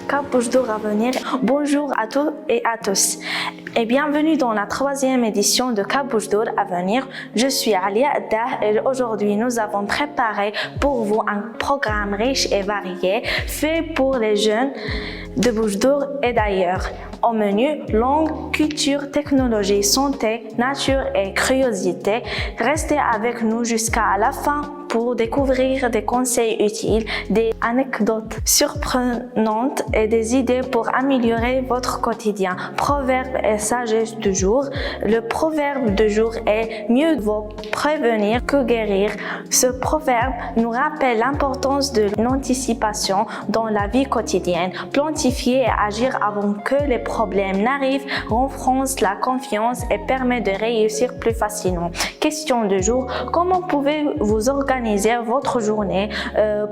Cap Bouche d'Or à venir. Bonjour à tous et à tous et bienvenue dans la 3e édition de Cap Bouche d'Or à venir. Je suis Alia Addah et aujourd'hui nous avons préparé pour vous un programme riche et varié fait pour les jeunes de Bouche d'Or et d'ailleurs. Au menu, langue, culture, technologie, santé, nature et curiosité. Restez avec nous jusqu'à la fin pour découvrir des conseils utiles, des anecdotes surprenantes et des idées pour améliorer votre quotidien. Proverbe et sagesse du jour. Le proverbe du jour est « Mieux vaut prévenir que guérir ». Ce proverbe nous rappelle l'importance de l'anticipation dans la vie quotidienne. Planifier et agir avant que les problèmes n'arrivent renforce la confiance et permet de réussir plus facilement. Question du jour. Comment pouvez-vous organiser votre journée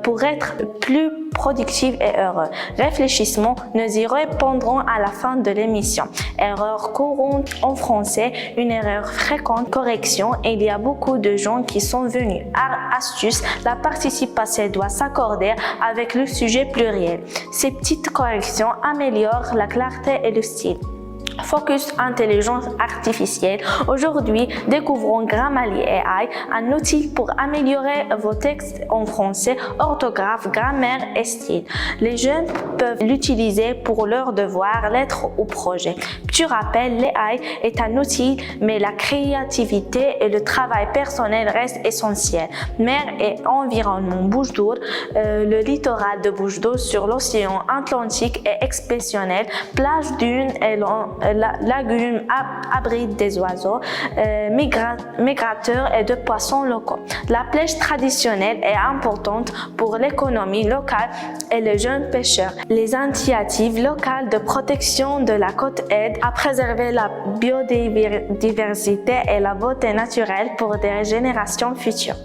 pour être plus productif et heureux? Réfléchissement, nous y répondrons à la fin de l'émission. Erreur courante en français, une erreur fréquente, correction. Il y a beaucoup de gens qui sont venus. Astuce, la participation doit s'accorder avec le sujet pluriel. Ces petites corrections améliorent la clarté et le style. Focus intelligence artificielle. Aujourd'hui, découvrons Grammarly AI, un outil pour améliorer vos textes en français, orthographe, grammaire et style. Les jeunes peuvent l'utiliser pour leurs devoirs, lettres ou projets. Tu rappelles, l'AI est un outil, mais la créativité et le travail personnel restent essentiels. Mer et environnement Bouche d'Or, le littoral de Bouche d'Or sur l'océan Atlantique est exceptionnel. Plage, dunes et la lagune abrite des oiseaux migrateurs et de poissons locaux. La pêche traditionnelle est importante pour l'économie locale et les jeunes pêcheurs. Les initiatives locales de protection de la côte aident à préserver la biodiversité et la beauté naturelle pour des générations futures.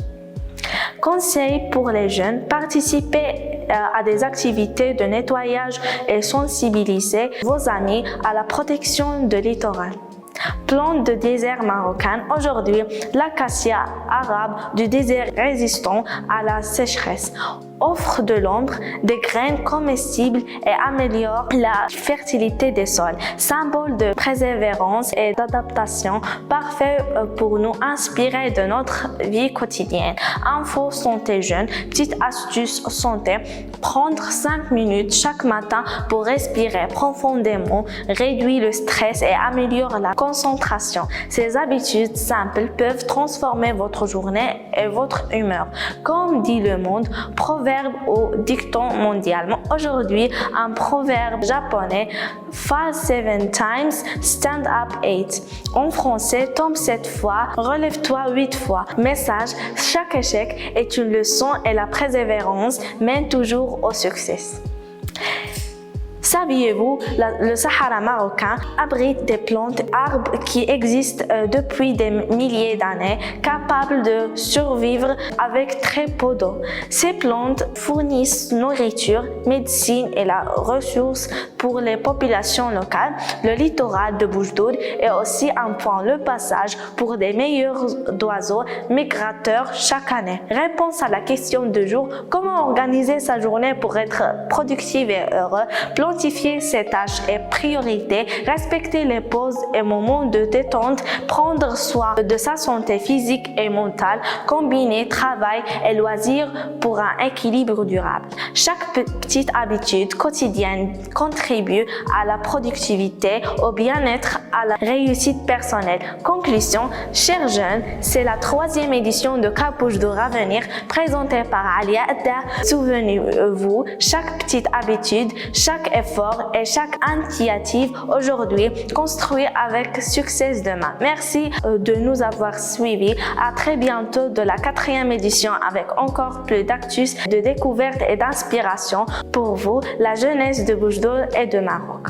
Conseils pour les jeunes, participez à des activités de nettoyage et sensibiliser vos amis à la protection du littoral. Plante de désert marocain. Aujourd'hui, l'acacia arabe du désert résistant à la sécheresse offre de l'ombre, des graines comestibles et améliore la fertilité des sols. Symbole de persévérance et d'adaptation, parfait pour nous inspirer de notre vie quotidienne. Info santé jeune, petite astuce santé, prendre 5 minutes chaque matin pour respirer profondément, réduire le stress et améliore la concentration. Ces habitudes simples peuvent transformer votre journée et votre humeur. Comme dit le monde, proverbe au dicton mondial. Aujourd'hui, un proverbe japonais, Fall 7 times, stand up 8. En français, tombe 7 fois, relève-toi 8 fois. Message, chaque échec est une leçon et la persévérance mène toujours au succès. Saviez-vous, le Sahara marocain abrite des plantes arbres qui existent depuis des milliers d'années, capables de survivre avec très peu d'eau. Ces plantes fournissent nourriture, médecine et la ressource pour les populations locales. Le littoral de Bouche d'Or est aussi un point de passage pour des meilleurs d'oiseaux migrateurs chaque année. Réponse à la question du jour, comment organiser sa journée pour être productif et heureux? Planifier ses tâches et priorités, respecter les pauses et moments de détente, prendre soin de sa santé physique et mentale, combiner travail et loisirs pour un équilibre durable. Chaque petite habitude quotidienne contribue à la productivité, au bien-être, à la réussite personnelle. Conclusion, chers jeunes, c'est la 3e édition de Cap Bouche d'Or à venir, présentée par Alia Addah. Souvenez-vous, chaque petite habitude, chaque effort et chaque initiative aujourd'hui construit avec succès demain. Merci de nous avoir suivis. À très bientôt de la 4e édition avec encore plus d'actus, de découvertes et d'inspiration pour vous, la jeunesse de Bouche d'Or et de Maroc.